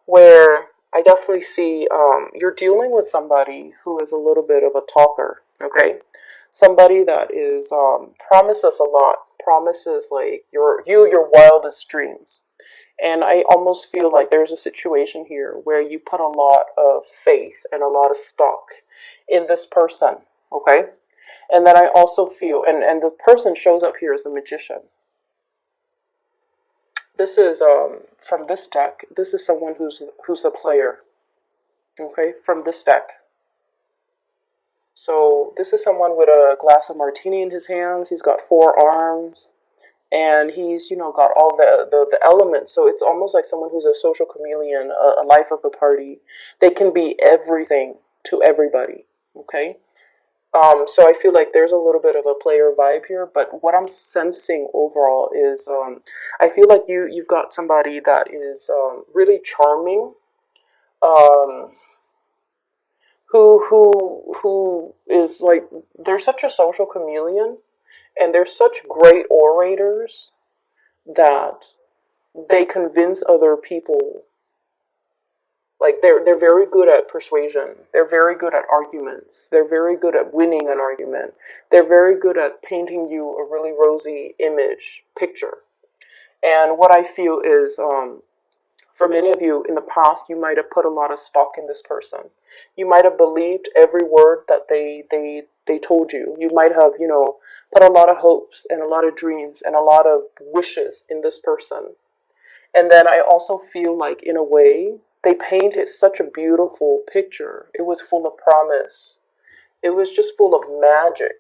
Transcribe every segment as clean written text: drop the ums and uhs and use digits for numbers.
where I definitely see you're dealing with somebody who is a little bit of a talker, okay? Somebody that is promises a lot, promises like your wildest dreams. And I almost feel like there's a situation here where you put a lot of faith and a lot of stock in this person, okay? And then I also feel, and the person shows up here as the magician. This is from this deck. This is someone who's a player, okay, from this deck. So this is someone with a glass of martini in his hands. He's got four arms, and he's got all the elements. So it's almost like someone who's a social chameleon, a life of the party. They can be everything to everybody. Okay. So I feel like there's a little bit of a player vibe here, but what I'm sensing overall is I feel like you've got somebody that is really charming, um, who is like they're such a social chameleon, and they're such great orators that they convince other people. Like they're very good at persuasion. They're very good at arguments. They're very good at winning an argument. They're very good at painting you a really rosy image picture. And what I feel is, for many of you in the past, you might have put a lot of stock in this person. You might have believed every word that they told you. You might have, put a lot of hopes and a lot of dreams and a lot of wishes in this person. And then I also feel like, in a way, they painted such a beautiful picture. It was full of promise. It was just full of magic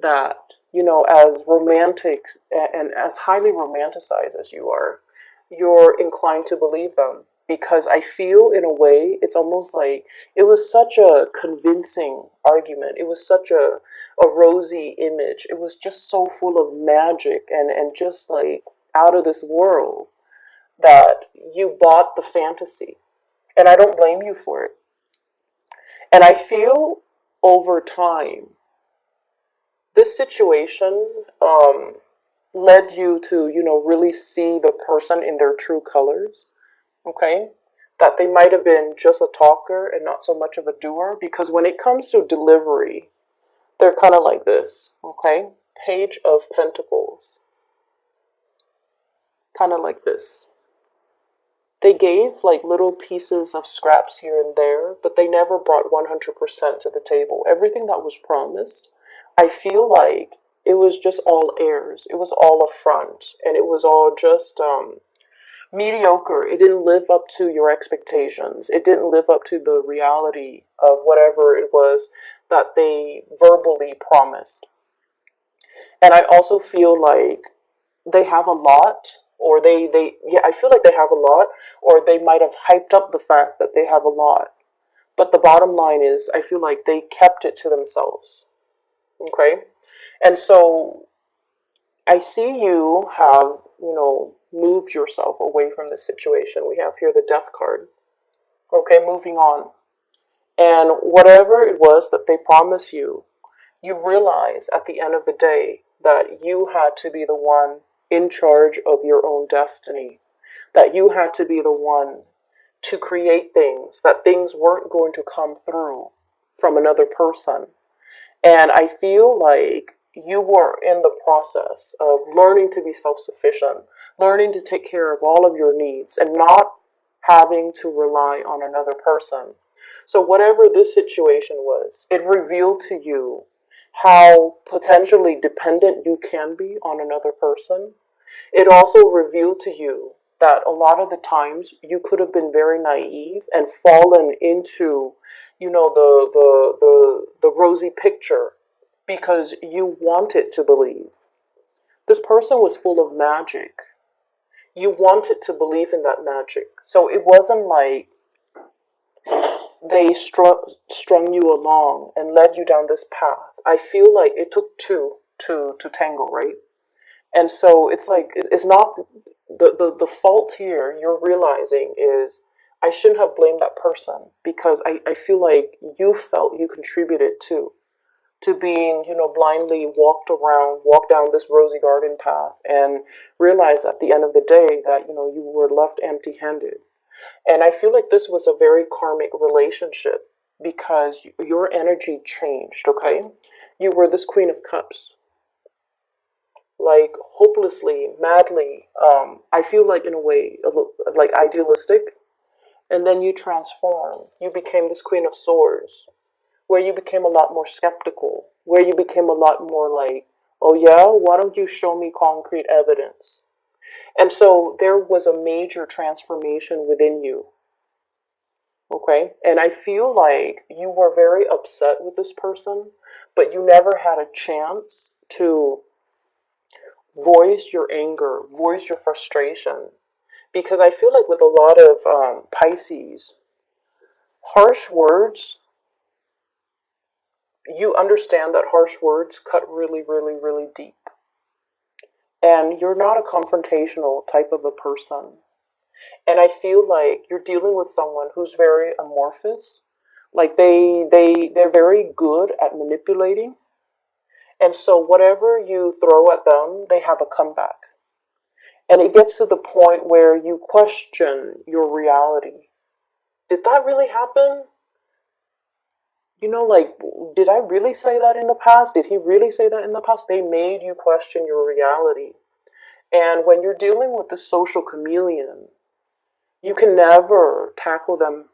that, as romantic and as highly romanticized as you are, you're inclined to believe them. Because I feel, in a way, it's almost like it was such a convincing argument. It was such a rosy image. It was just so full of magic and just like out of this world that you bought the fantasy. And I don't blame you for it. And I feel over time, this situation led you to, really see the person in their true colors. Okay? That they might have been just a talker and not so much of a doer. Because when it comes to delivery, they're kind of like this. Okay? Page of Pentacles. Kind of like this. They gave like little pieces of scraps here and there, but they never brought 100% to the table. Everything that was promised, I feel like it was just all airs. It was all a front, and it was all just mediocre. It didn't live up to your expectations. It didn't live up to the reality of whatever it was that they verbally promised. And I also feel like they have a lot, or yeah, I feel like they have a lot, or they might have hyped up the fact that they have a lot. But the bottom line is, I feel like they kept it to themselves. Okay? And so I see you have, moved yourself away from this situation. We have here the Death card. Okay, moving on. And whatever it was that they promised you realize at the end of the day that you had to be the one in charge of your own destiny, that you had to be the one to create things, that things weren't going to come through from another person. And I feel like you were in the process of learning to be self sufficient, learning to take care of all of your needs, and not having to rely on another person. So, whatever this situation was, it revealed to you how potentially dependent you can be on another person. It also revealed to you that a lot of the times you could have been very naive and fallen into, the rosy picture because you wanted to believe. This person was full of magic. You wanted to believe in that magic. So it wasn't like they strung you along and led you down this path. I feel like it took two to tango, right? And so it's like it's not the fault here you're realizing is I shouldn't have blamed that person because I feel like you felt you contributed to being, blindly walked down this rosy garden path and realized at the end of the day that, you were left empty handed. And I feel like this was a very karmic relationship because your energy changed, okay? You were this Queen of Cups, like hopelessly, madly, I feel like in a way, like idealistic. And then you transformed. You became this Queen of Swords, where you became a lot more skeptical, where you became a lot more like, oh yeah, why don't you show me concrete evidence? And so there was a major transformation within you. Okay. And I feel like you were very upset with this person, but you never had a chance to voice your anger, voice your frustration. Because I feel like with a lot of Pisces, harsh words, you understand that harsh words cut really, really, really deep. And you're not a confrontational type of a person. And I feel like you're dealing with someone who's very amorphous. Like they're very good at manipulating. And so whatever you throw at them, they have a comeback. And it gets to the point where you question your reality. Did that really happen? Like, did I really say that in the past? Did he really say that in the past? They made you question your reality. And when you're dealing with the social chameleon, you can never tackle them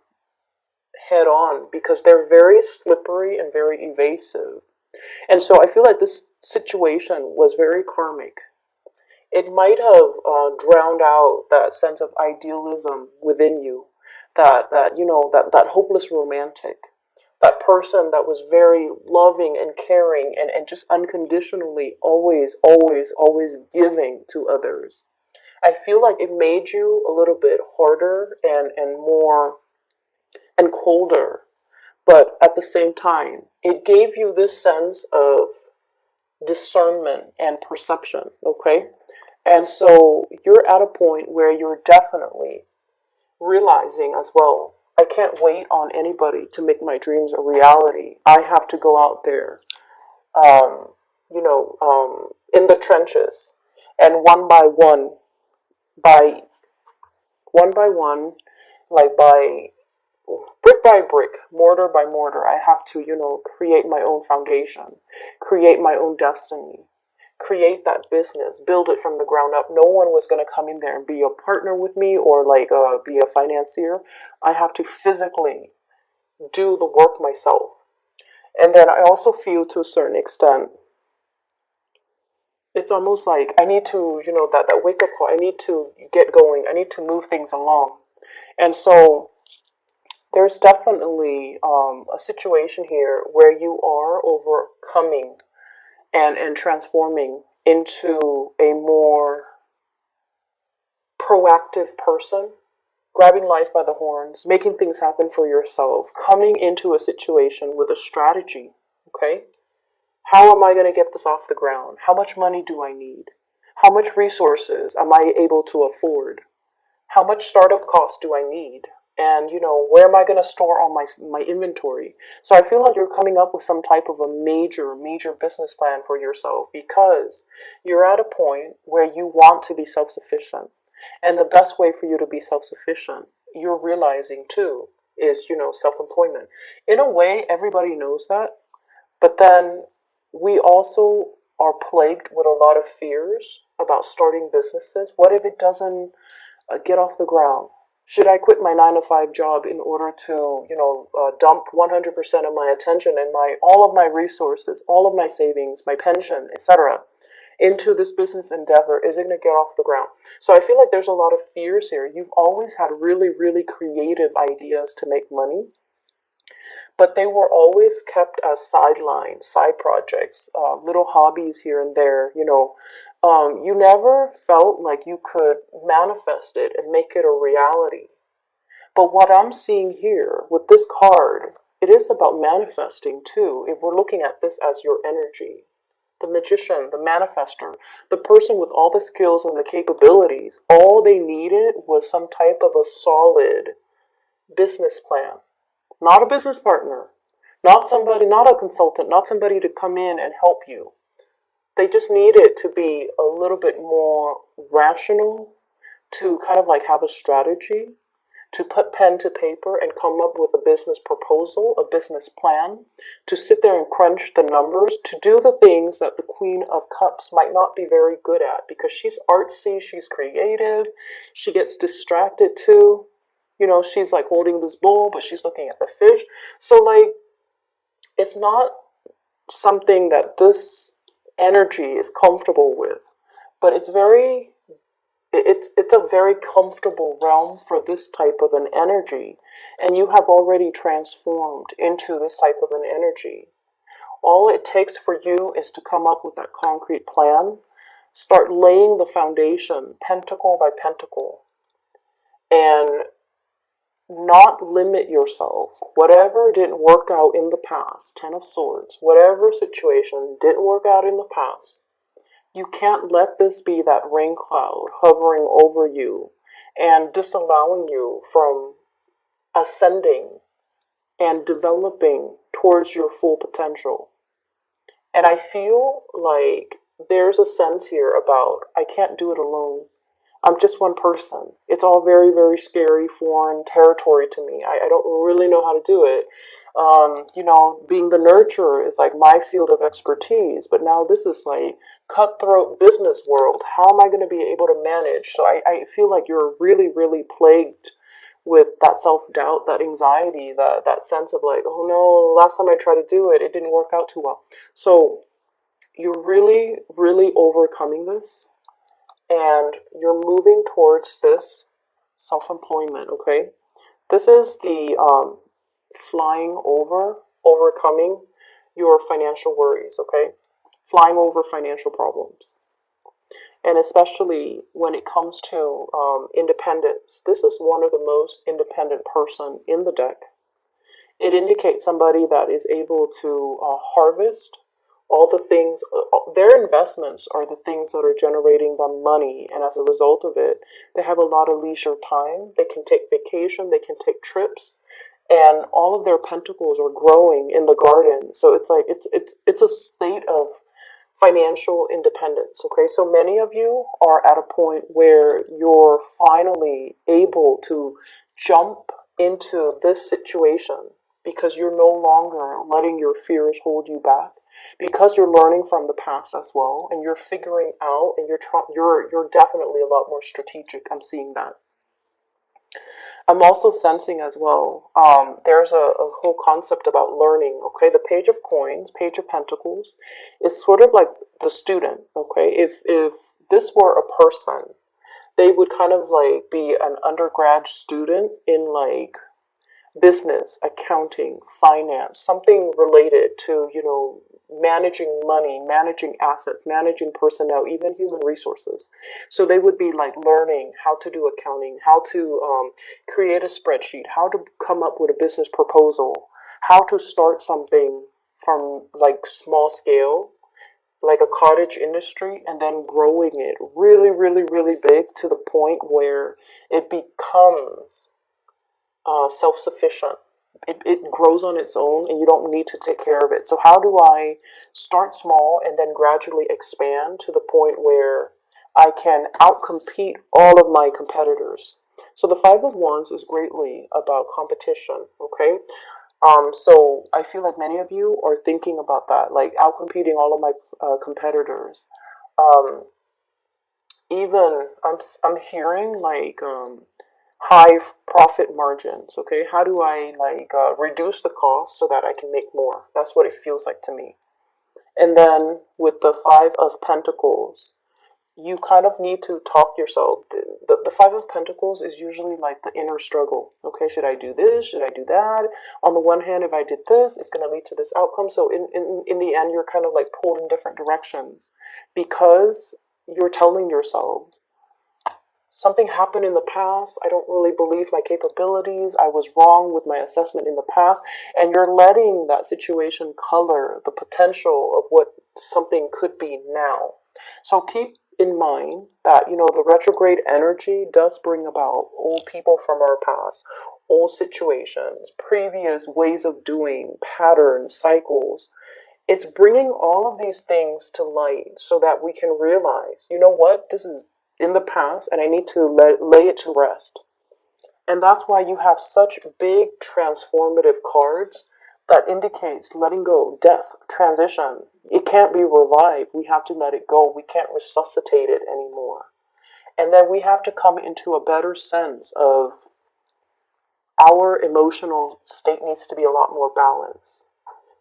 head on because they're very slippery and very evasive. And so I feel like this situation was very karmic. It might have drowned out that sense of idealism within you, that hopeless romantic, that person that was very loving and caring and just unconditionally always, always, always giving to others. I feel like it made you a little bit harder and more and colder, but at the same time, it gave you this sense of discernment and perception, okay? And so you're at a point where you're definitely realizing as well, I can't wait on anybody to make my dreams a reality. I have to go out there, um, in the trenches, and by one by one, like by brick by brick, mortar by mortar, I have to, create my own foundation, create my own destiny, create that business, build it from the ground up. No one was going to come in there and be a partner with me or like be a financier. I have to physically do the work myself. And then I also feel to a certain extent, it's almost like I need to, that wake up call. I need to get going. I need to move things along. And so there's definitely a situation here where you are overcoming and transforming into a more proactive person, grabbing life by the horns, making things happen for yourself, coming into a situation with a strategy, okay? How am I going to get this off the ground? How much money do I need? How much resources am I able to afford? How much startup costs do I need? And where am I going to store all my inventory? So I feel like you're coming up with some type of a major business plan for yourself because you're at a point where you want to be self-sufficient. And the best way for you to be self-sufficient, you're realizing too, is self-employment. In a way, everybody knows that, but then we also are plagued with a lot of fears about starting businesses. What if it doesn't get off the ground? Should I quit my 9 to 5 job in order to, dump 100% of my attention and all of my resources, all of my savings, my pension, etc., into this business endeavor? Is it going to get off the ground? So I feel like there's a lot of fears here. You've always had really, really creative ideas to make money, but they were always kept as sidelines, side projects, little hobbies here and there. You never felt like you could manifest it and make it a reality. But what I'm seeing here with this card, it is about manifesting too. If we're looking at this as your energy, the magician, the manifester, the person with all the skills and the capabilities, all they needed was some type of a solid business plan. Not a business partner, not somebody, not a consultant, not somebody to come in and help you. They just needed to be a little bit more rational, to kind of like have a strategy, to put pen to paper and come up with a business proposal, a business plan, to sit there and crunch the numbers, to do the things that the Queen of Cups might not be very good at because she's artsy, she's creative, she gets distracted too. You know, she's like holding this bowl, but she's looking at the fish. So, like, it's not something that this energy is comfortable with, but it's a very comfortable realm for this type of an energy, and you have already transformed into this type of an energy. All it takes for you is to come up with that concrete plan, start laying the foundation pentacle by pentacle, and not limit yourself. Whatever didn't work out in the past, Ten of Swords, whatever situation didn't work out in the past, you can't let this be that rain cloud hovering over you and disallowing you from ascending and developing towards your full potential. And I feel like there's a sense here about I can't do it alone. I'm just one person. It's all very, very scary, foreign territory to me. I don't really know how to do it. You know, being the nurturer is like my field of expertise, but now this is like cutthroat business world. How am I going to be able to manage? So I feel like you're really, really plagued with that self-doubt, that anxiety, that sense of like, oh no, last time I tried to do it, it didn't work out too well. So you're really, really overcoming this and you're moving towards this self-employment, okay? This is the flying over, overcoming your financial worries, okay? Flying over financial problems. And especially when it comes to independence, this is one of the most independent person in the deck. It indicates somebody that is able to harvest all the things, their investments are the things that are generating them money. And as a result of it, they have a lot of leisure time. They can take vacation, they can take trips, and all of their pentacles are growing in the garden. So it's like, it's a state of financial independence. Okay, so many of you are at a point where you're finally able to jump into this situation because you're no longer letting your fears hold you back, because you're learning from the past as well, and you're figuring out, and you're definitely a lot more strategic. I'm seeing that. I'm also sensing as well, there's a whole concept about learning, okay? The Page of Coins, Page of Pentacles, is sort of like the student, okay? If this were a person, they would kind of like be an undergrad student in like business, accounting, finance, something related to, you know, managing money, managing assets, managing personnel, even human resources. So they would be like learning how to do accounting, how to create a spreadsheet, how to come up with a business proposal, how to start something from like small scale, like a cottage industry, and then growing it really, really, really big to the point where it becomes self-sufficient. It grows on its own and you don't need to take care of it. So how do I start small and then gradually expand to the point where I can outcompete all of my competitors? So the Five of Wands is greatly about competition, okay? So I feel like many of you are thinking about that, like outcompeting all of my competitors. Um, Even I'm hearing like high profit margins. Okay, how do I like reduce the cost so that I can make more? That's what it feels like to me. And then with the Five of Pentacles, you kind of need to talk yourself. The Five of Pentacles is usually like the inner struggle. Okay, should I do this? Should I do that? On the one hand, if I did this, it's going to lead to this outcome. So in the end, you're kind of like pulled in different directions because you're telling yourself, something happened in the past. I don't really believe my capabilities. I was wrong with my assessment in the past. And you're letting that situation color the potential of what something could be now. So keep in mind that, you know, the retrograde energy does bring about old people from our past, old situations, previous ways of doing, patterns, cycles. It's bringing all of these things to light so that we can realize, you know what, this is in the past and I need to lay it to rest. And that's why you have such big transformative cards that indicates letting go, death, transition. It can't be revived. We have to let it go. We can't resuscitate it anymore. And then we have to come into a better sense of our emotional state needs to be a lot more balanced.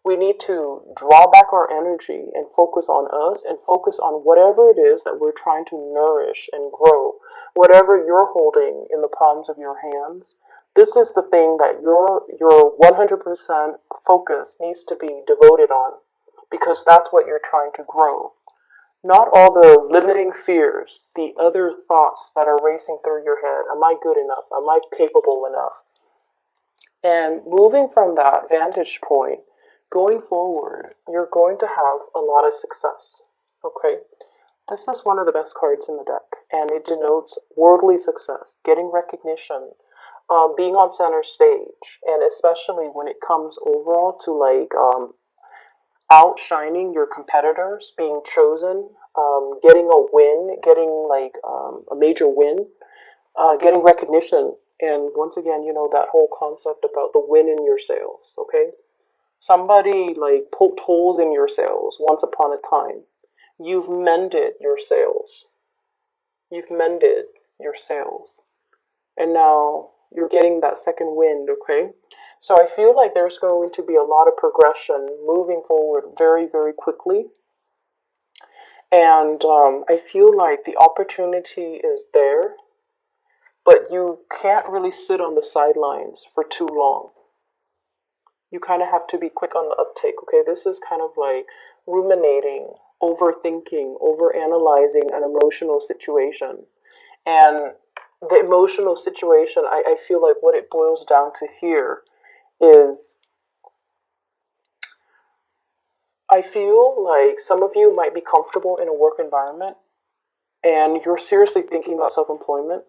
We need to draw back our energy and focus on us and focus on whatever it is that we're trying to nourish and grow. Whatever you're holding in the palms of your hands, this is the thing that your 100% focus needs to be devoted on, because that's what you're trying to grow. Not all the limiting fears, the other thoughts that are racing through your head. Am I good enough? Am I capable enough? And moving from that vantage point, going forward, you're going to have a lot of success. Okay? This is one of the best cards in the deck, and it denotes worldly success, getting recognition, being on center stage, and especially when it comes overall to like outshining your competitors, being chosen, getting a win, getting like a major win, getting recognition. And once again, that whole concept about the win in your sails, okay? Somebody like poked holes in your sails once upon a time. You've mended your sails. You've mended your sails. And now you're getting that second wind, okay? So I feel like there's going to be a lot of progression moving forward very, very quickly. And I feel like the opportunity is there, but you can't really sit on the sidelines for too long. You kind of have to be quick on the uptake, okay? This is kind of like ruminating, overthinking, overanalyzing an emotional situation. And the emotional situation, I feel like what it boils down to here is I feel like some of you might be comfortable in a work environment and you're seriously thinking about self employment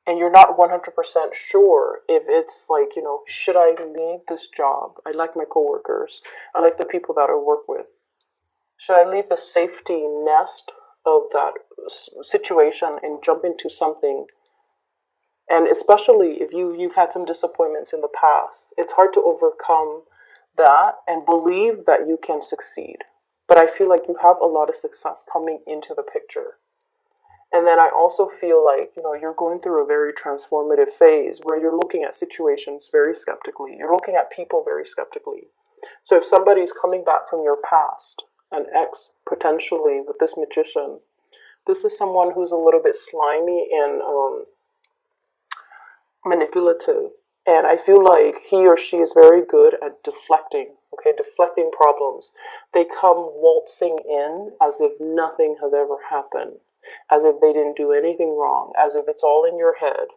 and you're not 100% sure if it's like, should I leave this job? I like my coworkers, I like the people that I work with. Should I leave the safety nest of that situation and jump into something? And especially if you've had some disappointments in the past, it's hard to overcome that and believe that you can succeed. But I feel like you have a lot of success coming into the picture. And then I also feel like, you're going through a very transformative phase where you're looking at situations very skeptically. You're looking at people very skeptically. So if somebody's coming back from your past, an ex potentially with this magician, this is someone who's a little bit slimy and manipulative. And I feel like he or she is very good at deflecting, okay, deflecting problems. They come waltzing in as if nothing has ever happened, as if they didn't do anything wrong, as if it's all in your head.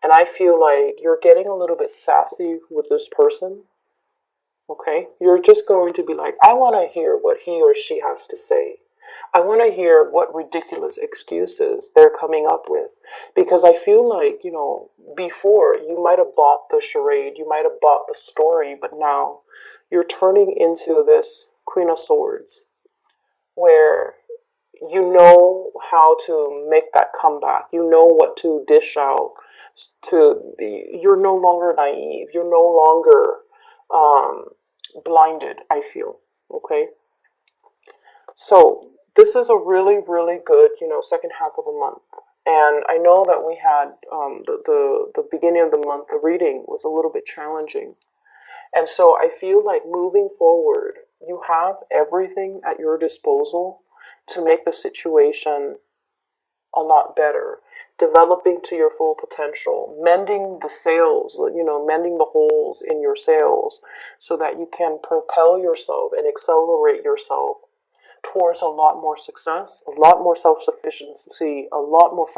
And I feel like you're getting a little bit sassy with this person, okay? You're just going to be like, I want to hear what he or she has to say. I want to hear what ridiculous excuses they're coming up with. Because I feel like, before you might have bought the charade, you might have bought the story, but now you're turning into this Queen of Swords where you know how to make that comeback. You know what to dish out. You're no longer naive. You're no longer blinded, I feel. Okay? So this is a really, really good, second half of the month. And I know that we had the beginning of the month, the reading was a little bit challenging. And so I feel like moving forward, you have everything at your disposal to make the situation a lot better. Developing to your full potential, mending the sails, mending the holes in your sails so that you can propel yourself and accelerate yourself towards a lot more success, a lot more self-sufficiency, a lot more